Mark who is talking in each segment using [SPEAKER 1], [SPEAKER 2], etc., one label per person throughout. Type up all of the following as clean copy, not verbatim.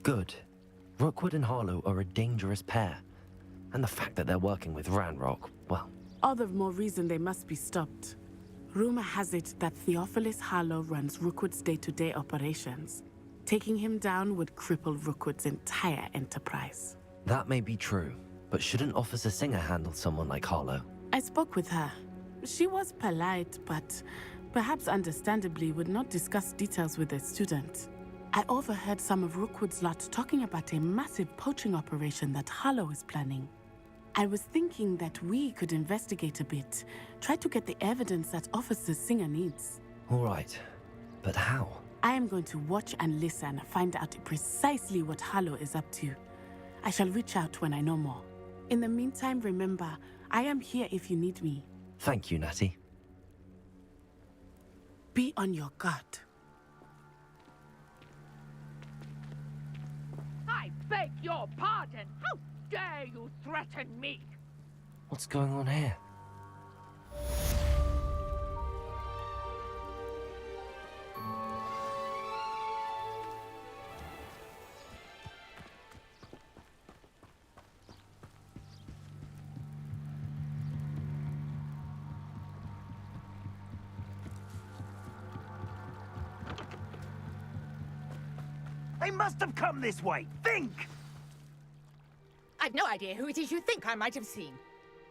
[SPEAKER 1] Good. Rookwood and Harlow are a dangerous pair. And the fact that they're working with Ranrock, well...
[SPEAKER 2] All the more reason they must be stopped. Rumor has it that Theophilus Harlow runs Rookwood's day-to-day operations. Taking him down would cripple Rookwood's entire enterprise.
[SPEAKER 1] That may be true, but shouldn't Officer Singer handle someone like Harlow?
[SPEAKER 2] I spoke with her. She was polite, but perhaps understandably would not discuss details with a student. I overheard some of Rookwood's lot talking about a massive poaching operation that Harlow is planning. I was thinking that we could investigate a bit, try to get the evidence that Officer Singer needs.
[SPEAKER 1] All right, but how?
[SPEAKER 2] I am going to watch and listen, find out precisely what Harlow is up to. I shall reach out when I know more. In the meantime, remember, I am here if you need me.
[SPEAKER 1] Thank you, Natty.
[SPEAKER 2] Be on your guard.
[SPEAKER 3] I beg your pardon! How dare you threaten me?
[SPEAKER 1] What's going on here?
[SPEAKER 4] They must have come this way. Think!
[SPEAKER 5] I've no idea who it is you think I might have seen.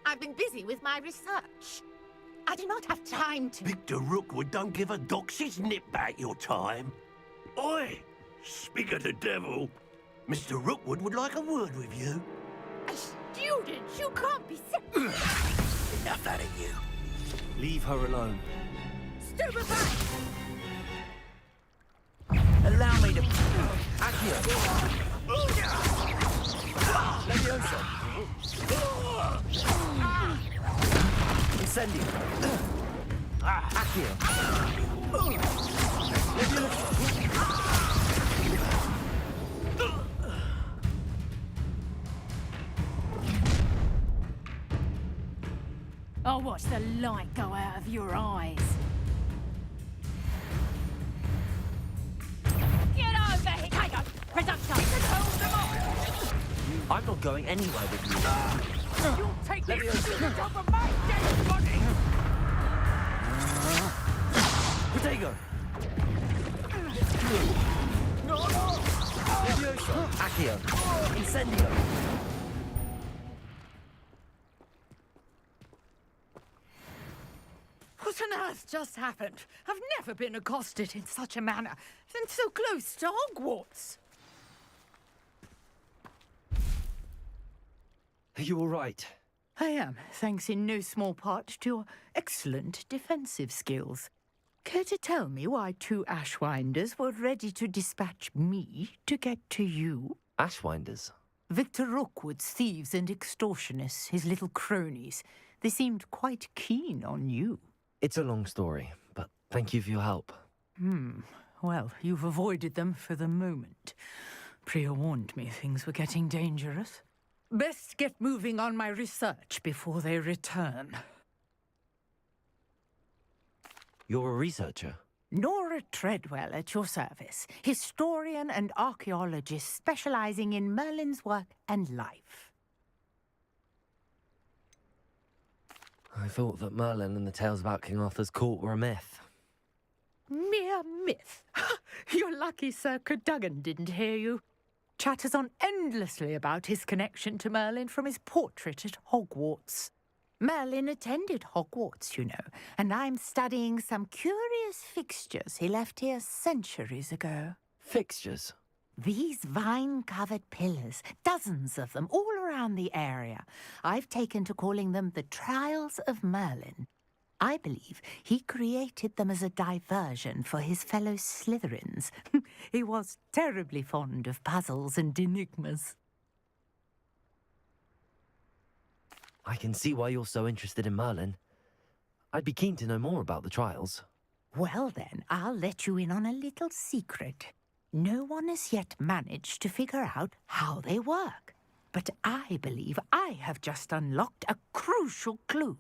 [SPEAKER 5] I've been busy with my research. I do not have time to...
[SPEAKER 4] Victor Rookwood don't give a doxy's nip back your time. Oi! Speak of the devil. Mr. Rookwood would like a word with you.
[SPEAKER 5] A student? You can't be sick.
[SPEAKER 4] Enough out of you.
[SPEAKER 1] Leave her alone.
[SPEAKER 5] Stupefy!
[SPEAKER 4] Allow me to...
[SPEAKER 1] Accio! Leviosa! Incendio! Accio!
[SPEAKER 3] I'll watch the light go out of your eyes. Get over here! Hang on! Production! Hold them off!
[SPEAKER 1] I'm not going anywhere with you.
[SPEAKER 3] You'll take this student over my dead body!
[SPEAKER 1] Protego! Leviosa! Accio! Incendio!
[SPEAKER 5] What on earth just happened? I've never been accosted in such a manner, and so close to Hogwarts.
[SPEAKER 1] Are you all right?
[SPEAKER 5] I am, thanks in no small part to your excellent defensive skills. Care to tell me why two Ashwinders were ready to dispatch me to get to you?
[SPEAKER 1] Ashwinders?
[SPEAKER 5] Victor Rookwood's thieves and extortionists, his little cronies. They seemed quite keen on you.
[SPEAKER 1] It's a long story, but thank you for your help.
[SPEAKER 5] Well, you've avoided them for the moment. Priya warned me things were getting dangerous. Best get moving on my research before they return.
[SPEAKER 1] You're a researcher?
[SPEAKER 5] Nora Treadwell at your service, historian and archaeologist specializing in Merlin's work and life.
[SPEAKER 1] I thought that Merlin and the tales about King Arthur's court were a myth.
[SPEAKER 5] Mere myth. You're lucky Sir Cadogan didn't hear you. Chatters on endlessly about his connection to Merlin from his portrait at Hogwarts. Merlin attended Hogwarts, you know, and I'm studying some curious fixtures he left here centuries ago.
[SPEAKER 1] Fixtures?
[SPEAKER 5] These vine-covered pillars, dozens of them, all around the area. I've taken to calling them the Trials of Merlin. I believe he created them as a diversion for his fellow Slytherins. He was terribly fond of puzzles and enigmas.
[SPEAKER 1] I can see why you're so interested in Merlin. I'd be keen to know more about the trials.
[SPEAKER 5] Well then, I'll let you in on a little secret. No one has yet managed to figure out how they work. But I believe I have just unlocked a crucial clue.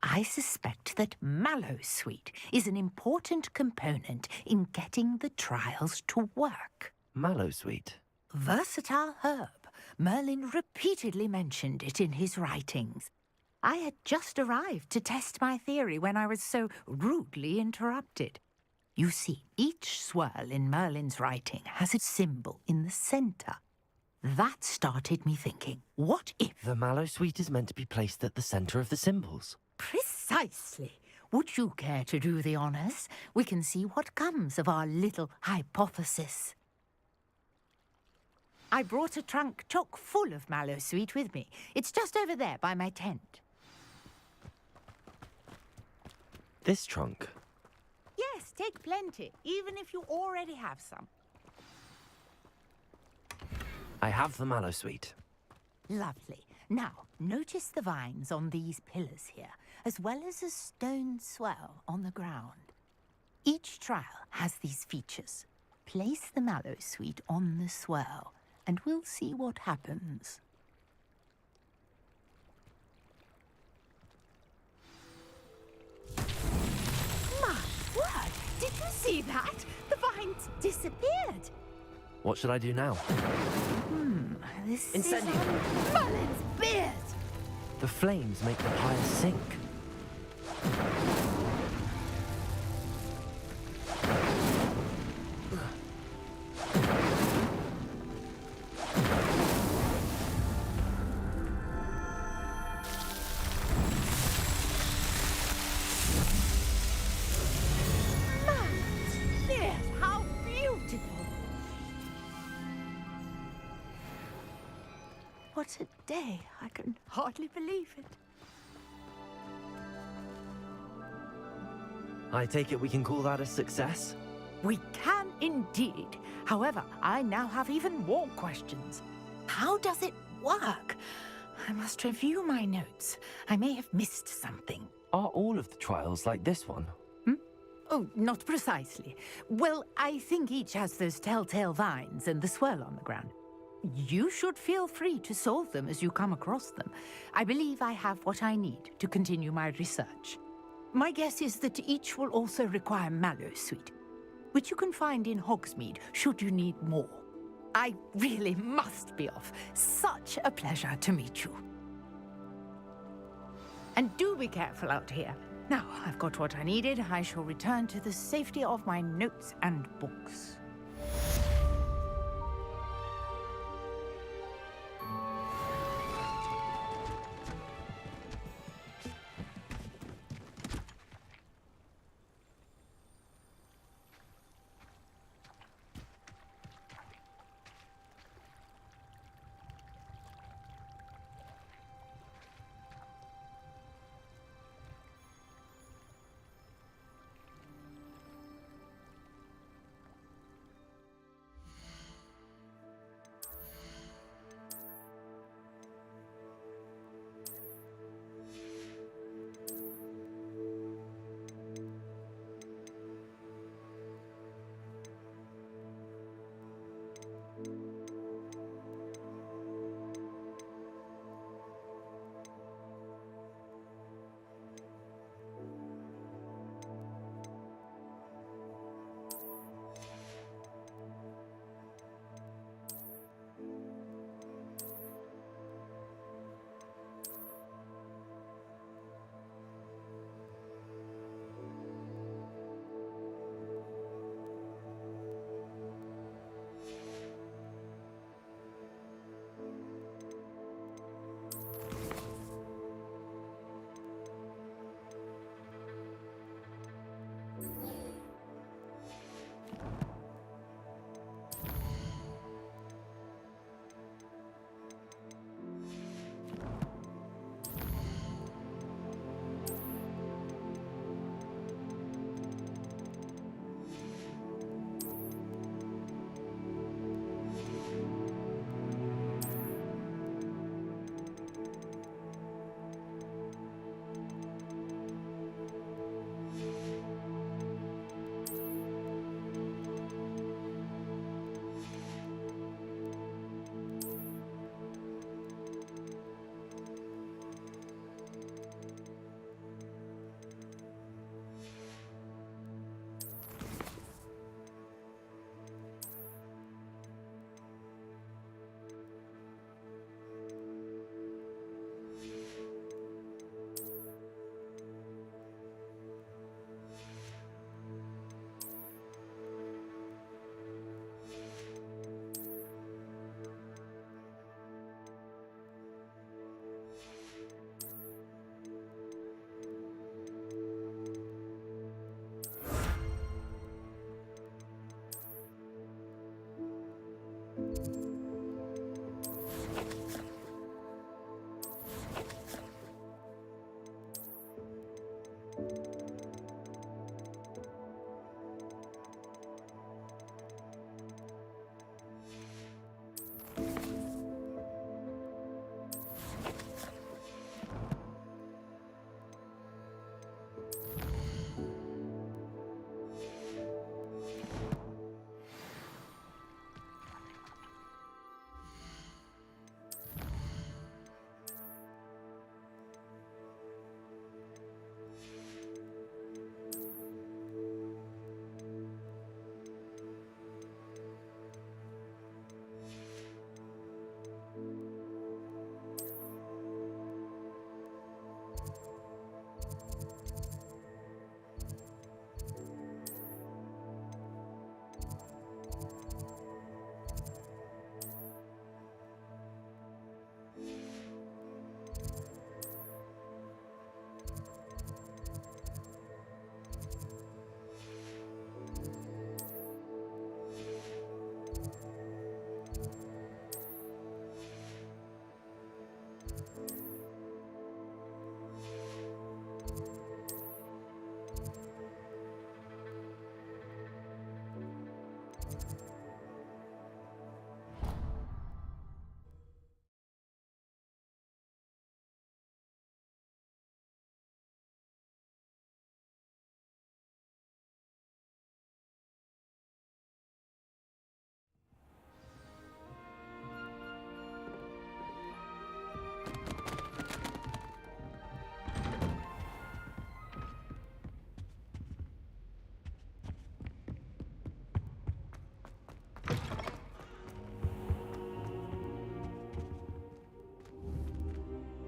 [SPEAKER 5] I suspect that Mallowsweet is an important component in getting the trials to work.
[SPEAKER 1] Mallowsweet?
[SPEAKER 5] versatile herb. Merlin repeatedly mentioned it in his writings. I had just arrived to test my theory when I was so rudely interrupted. You see, each swirl in Merlin's writing has a symbol in the centre. That started me thinking, what if...
[SPEAKER 1] The mallow sweet is meant to be placed at the centre of the symbols.
[SPEAKER 5] Precisely. Would you care to do the honours? We can see what comes of our little hypothesis. I brought a trunk chock full of mallow sweet with me. It's just over there by my tent.
[SPEAKER 1] This trunk?
[SPEAKER 5] Yes, take plenty, even if you already have some.
[SPEAKER 1] I have the mallow sweet.
[SPEAKER 5] Lovely. Now, notice the vines on these pillars here, as well as a stone swell on the ground. Each trial has these features. Place the mallow sweet on the swell, and we'll see what happens. My word! Did you see that? The vines disappeared.
[SPEAKER 1] What should I do now?
[SPEAKER 5] This
[SPEAKER 1] Incendio.
[SPEAKER 5] is Merlin's beard!
[SPEAKER 1] The flames make the pyre sink.
[SPEAKER 5] Merlin's beard! How beautiful! What a day! I can hardly believe it.
[SPEAKER 1] I take it we can call that a success?
[SPEAKER 5] We can indeed. However, I now have even more questions. How does it work? I must review my notes. I may have missed something.
[SPEAKER 1] Are all of the trials like this one?
[SPEAKER 5] Oh, not precisely. Well, I think each has those telltale vines and the swirl on the ground. You should feel free to solve them as you come across them. I believe I have what I need to continue my research. My guess is that each will also require mallow sweet, which you can find in Hogsmeade should you need more. I really must be off. Such a pleasure to meet you. And do be careful out here. Now I've got what I needed, I shall return to the safety of my notes and books.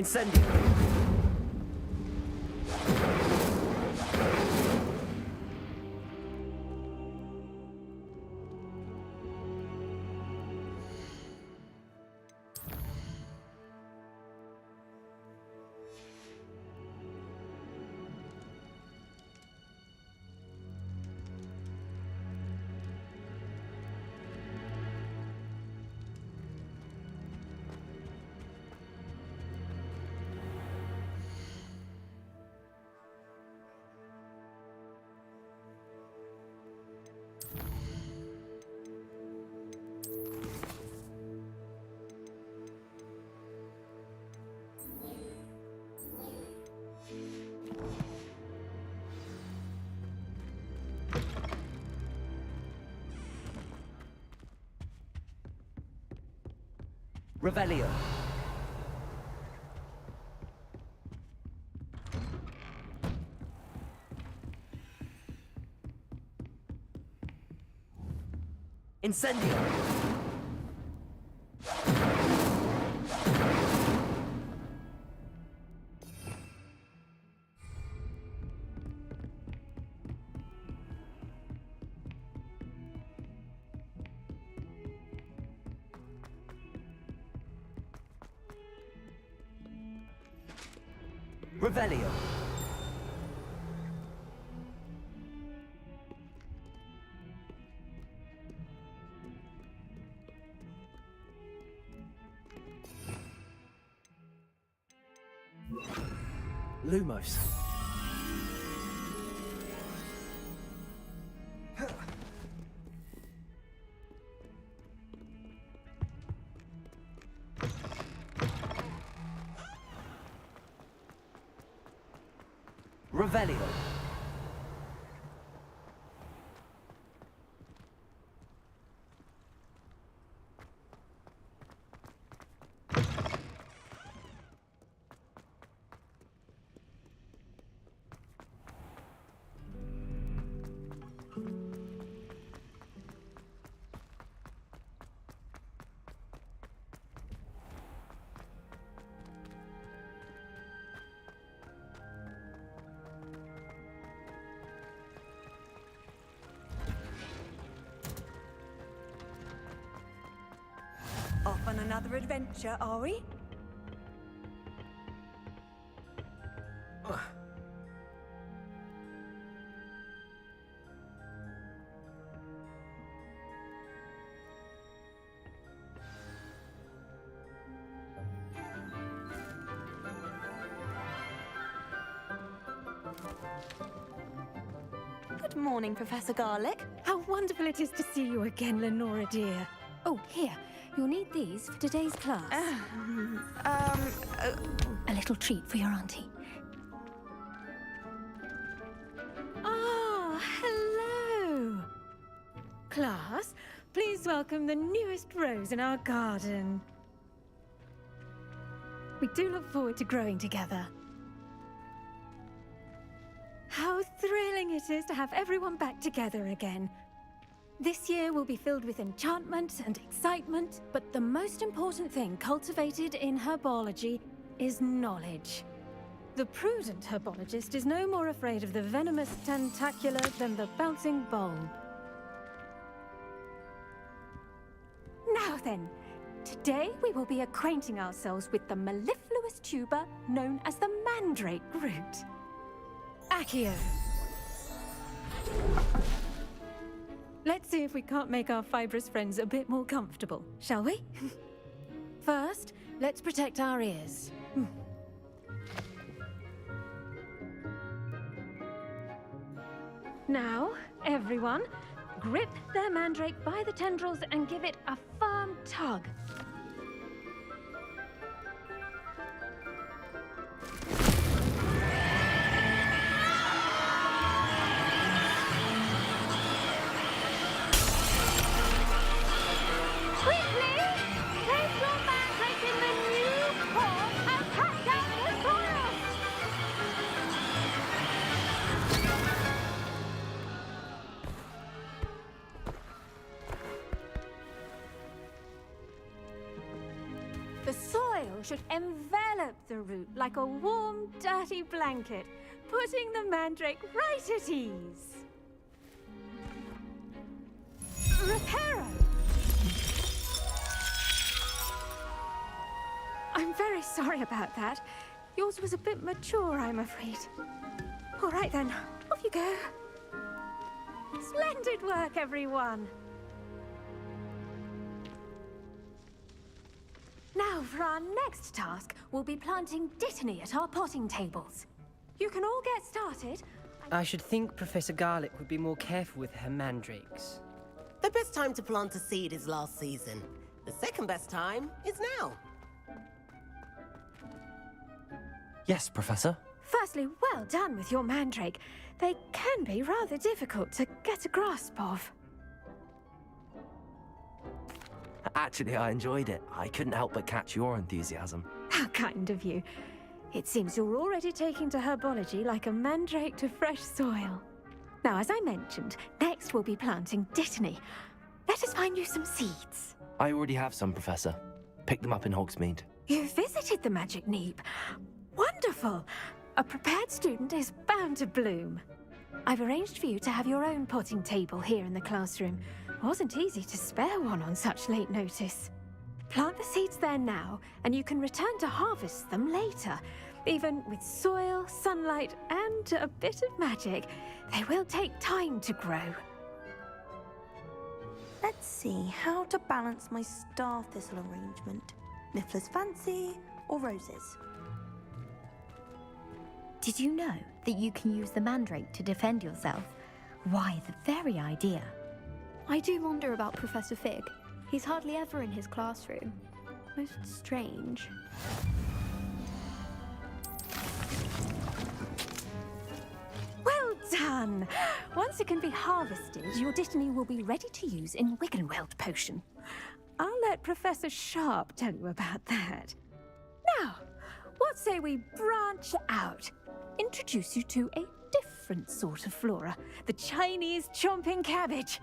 [SPEAKER 1] Incendio. Revelio. Incendio. Revelio. Lumos. Revelio.
[SPEAKER 6] Off on another adventure, are we?
[SPEAKER 7] Good morning, Professor Garlick.
[SPEAKER 8] How wonderful it is to see you again, Lenora dear. Oh, here. You'll need these for today's class. A little treat for your auntie. Ah, hello. Class, please welcome the newest rose in our garden. We do look forward to growing together. How thrilling it is to have everyone back together again. This year will be filled with enchantment and excitement, but the most important thing cultivated in herbology is knowledge. The prudent herbologist is no more afraid of the venomous tentacular than the bouncing bulb. Now then, today we will be acquainting ourselves with the mellifluous tuber known as the mandrake root. Accio. Let's see if we can't make our fibrous friends a bit more comfortable, shall we? First, let's protect our ears. Now, everyone, grip their mandrake by the tendrils and give it a firm tug. soil should envelop the root like a warm, dirty blanket, putting the mandrake right at ease. Reparo! I'm very sorry about that. Yours was a bit mature, I'm afraid. All right then, off you go. Splendid work, everyone. Now, for our next task, we'll be planting Dittany at our potting tables. You can all get started.
[SPEAKER 9] I should think Professor Garlick would be more careful with her mandrakes.
[SPEAKER 10] The best time to plant a seed is last season. The second best time is now.
[SPEAKER 1] Yes, Professor.
[SPEAKER 8] Firstly, well done with your mandrake. They can be rather difficult to get a grasp of.
[SPEAKER 1] Actually, I enjoyed it. I couldn't help but catch your enthusiasm.
[SPEAKER 8] How kind of you. It seems you're already taking to herbology like a mandrake to fresh soil. Now, as I mentioned, next we'll be planting Dittany. Let us find you some seeds.
[SPEAKER 1] I already have some, Professor. Picked them up in Hogsmeade.
[SPEAKER 8] You visited the Magic Neep. Wonderful! A prepared student is bound to bloom. I've arranged for you to have your own potting table here in the classroom. It wasn't easy to spare one on such late notice. Plant the seeds there now, and you can return to harvest them later. Even with soil, sunlight, and a bit of magic, they will take time to grow.
[SPEAKER 7] Let's see how to balance my star thistle arrangement. Niffler's fancy or roses?
[SPEAKER 11] Did you know that you can use the mandrake to defend yourself? Why, the very idea.
[SPEAKER 12] I do wonder about Professor Fig. He's hardly ever in his classroom. Most strange.
[SPEAKER 8] Well done! Once it can be harvested, your Dittany will be ready to use in Wiggenweld potion. I'll let Professor Sharp tell you about that. Now, what say we branch out? Introduce you to a different sort of flora, the Chinese chomping cabbage.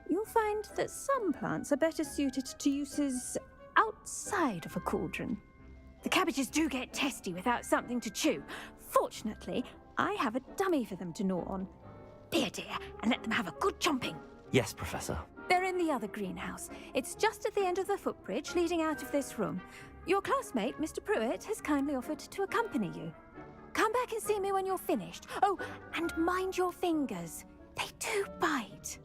[SPEAKER 8] You'll find that some plants are better suited to uses outside of a cauldron. The cabbages do get testy without something to chew. Fortunately, I have a dummy for them to gnaw on. Be a dear and let them have a good chomping.
[SPEAKER 1] Yes, Professor.
[SPEAKER 8] They're in the other greenhouse. It's just at the end of the footbridge leading out of this room. Your classmate, Mr. Pruitt, has kindly offered to accompany you. Come back and see me when you're finished. Oh, and mind your fingers. They do bite.